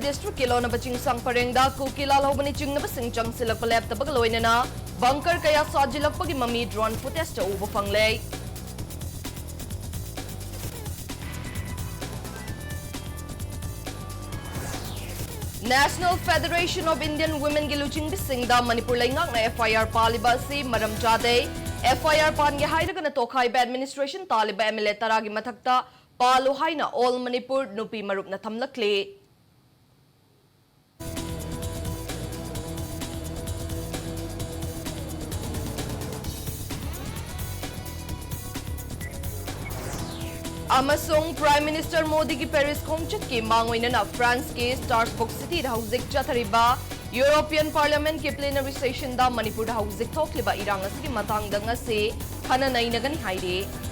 district kilona baching sang parengda kukila lobani chingnaba singchang silak palep tabag loinana bunker kaya sajilak pagi mami drone footage ta uba fanglei. National Federation of Indian Women giluching bisingda Manipur laingak na FIR paliba si maram chade FIR pan ge haida kana tokhai ba administration taliba MLA taragi mathakta palu haina all Manipur nupi marup na thamlakle. Amasung Prime Minister Modi ki Paris khongchat ki mangoina na France ke Strasbourg City da hauzik chathariba European Parliament ki plenary session da Manipur da hauzik thokliba irang asigi matang da ngase khana nainagani haire.